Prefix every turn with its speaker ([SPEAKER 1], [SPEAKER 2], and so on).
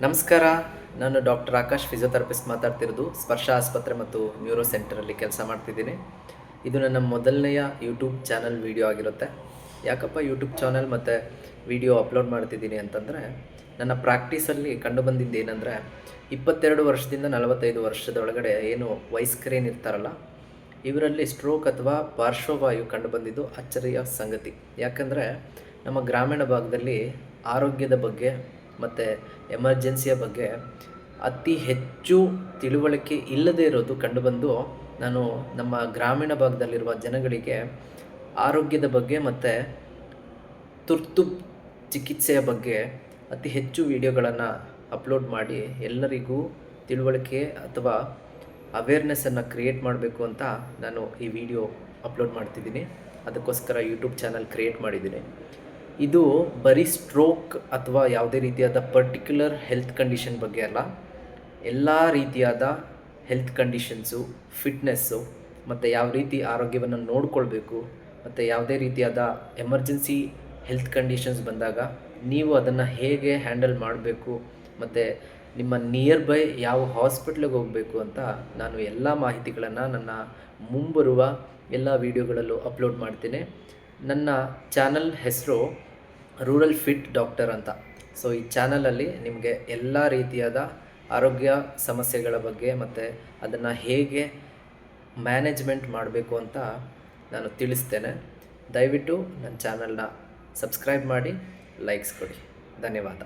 [SPEAKER 1] ನಮಸ್ಕಾರ. ನಾನು doctor Akash, physiotherapist ಮಾತಾಡ್ತಿರೋದು. ಸ್ಪರ್ಶ ಆಸ್ಪತ್ರೆ ಮತ್ತು ನ್ಯೂರೋ ಸೆಂಟರಲ್ಲಿ ಕೆಲಸ ಮಾಡ್ತಿದ್ದೀನಿ. ಇದು ನನ್ನ ಮೊದಲನೆಯ ಯೂಟ್ಯೂಬ್ ಚಾನಲ್ ವೀಡಿಯೋ ಆಗಿರುತ್ತೆ. ಯಾಕಪ್ಪ ಯೂಟ್ಯೂಬ್ ಚಾನಲ್ ಮತ್ತು ವೀಡಿಯೋ ಅಪ್ಲೋಡ್ ಮಾಡ್ತಿದ್ದೀನಿ ಅಂತಂದರೆ, ನನ್ನ ಪ್ರಾಕ್ಟೀಸಲ್ಲಿ ಕಂಡುಬಂದಿದ್ದು ಏನಂದರೆ, 22 ವರ್ಷದಿಂದ 45 ವರ್ಷದೊಳಗಡೆ ಏನು ವಯಸ್ಕರೇನಿರ್ತಾರಲ್ಲ, ಇವರಲ್ಲಿ ಸ್ಟ್ರೋಕ್ ಅಥವಾ ಪಾರ್ಶ್ವವಾಯು ಕಂಡುಬಂದಿದ್ದು ಅಚ್ಚರಿಯ ಸಂಗತಿ. ಯಾಕಂದರೆ ನಮ್ಮ ಗ್ರಾಮೀಣ ಭಾಗದಲ್ಲಿ ಆರೋಗ್ಯದ ಬಗ್ಗೆ ಮತ್ತು ಎಮರ್ಜೆನ್ಸಿಯ ಬಗ್ಗೆ ಅತಿ ಹೆಚ್ಚು ತಿಳುವಳಿಕೆ ಇಲ್ಲದೇ ಇರೋದು ಕಂಡುಬಂದು, ನಾನು ನಮ್ಮ ಗ್ರಾಮೀಣ ಭಾಗದಲ್ಲಿರುವ ಜನಗಳಿಗೆ ಆರೋಗ್ಯದ ಬಗ್ಗೆ ಮತ್ತು ತುರ್ತು ಚಿಕಿತ್ಸೆಯ ಬಗ್ಗೆ ಅತಿ ಹೆಚ್ಚು ವಿಡಿಯೋಗಳನ್ನು ಅಪ್ಲೋಡ್ ಮಾಡಿ ಎಲ್ಲರಿಗೂ ತಿಳುವಳಿಕೆ ಅಥವಾ ಅವೇರ್ನೆಸ್ಸನ್ನು ಕ್ರಿಯೇಟ್ ಮಾಡಬೇಕು ಅಂತ ನಾನು ಈ ವಿಡಿಯೋ ಅಪ್ಲೋಡ್ ಮಾಡ್ತಿದ್ದೀನಿ. ಅದಕ್ಕೋಸ್ಕರ ಯೂಟ್ಯೂಬ್ ಚಾನಲ್ ಕ್ರಿಯೇಟ್ ಮಾಡಿದ್ದೀನಿ. ಇದು ಬರೀ ಸ್ಟ್ರೋಕ್ ಅಥವಾ ಯಾವುದೇ ರೀತಿಯಾದ ಪರ್ಟಿಕ್ಯುಲರ್ ಹೆಲ್ತ್ ಕಂಡೀಷನ್ ಬಗ್ಗೆ ಅಲ್ಲ, ಎಲ್ಲ ರೀತಿಯಾದ ಹೆಲ್ತ್ ಕಂಡೀಷನ್ಸು, ಫಿಟ್ನೆಸ್ಸು ಮತ್ತು ಯಾವ ರೀತಿ ಆರೋಗ್ಯವನ್ನು ನೋಡಿಕೊಳ್ಬೇಕು ಮತ್ತು ಯಾವುದೇ ರೀತಿಯಾದ ಎಮರ್ಜೆನ್ಸಿ ಹೆಲ್ತ್ ಕಂಡೀಷನ್ಸ್ ಬಂದಾಗ ನೀವು ಅದನ್ನು ಹೇಗೆ ಹ್ಯಾಂಡಲ್ ಮಾಡಬೇಕು ಮತ್ತು ನಿಮ್ಮ ನಿಯರ್ ಬೈ ಯಾವ ಹಾಸ್ಪಿಟ್ಲಿಗೆ ಹೋಗಬೇಕು ಅಂತ ನಾನು ಎಲ್ಲ ಮಾಹಿತಿಗಳನ್ನು ನನ್ನ ಮುಂಬರುವ ಎಲ್ಲ ವೀಡಿಯೋಗಳಲ್ಲೂ ಅಪ್ಲೋಡ್ ಮಾಡ್ತೀನಿ. ನನ್ನ ಚಾನಲ್ ಹೆಸರು ರೂರಲ್ ಫಿಟ್ ಡಾಕ್ಟರ್ ಅಂತ. ಸೊ ಈ ಚಾನಲಲ್ಲಿ ನಿಮಗೆ ಎಲ್ಲ ರೀತಿಯಾದ ಆರೋಗ್ಯ ಸಮಸ್ಯೆಗಳ ಬಗ್ಗೆ ಮತ್ತು ಅದನ್ನು ಹೇಗೆ ಮ್ಯಾನೇಜ್ಮೆಂಟ್ ಮಾಡಬೇಕು ಅಂತ ನಾನು ತಿಳಿಸ್ತೇನೆ. ದಯವಿಟ್ಟು ನನ್ನ ಚಾನಲ್ನ ಸಬ್ಸ್ಕ್ರೈಬ್ ಮಾಡಿ, ಲೈಕ್ಸ್ ಕೊಡಿ. ಧನ್ಯವಾದ.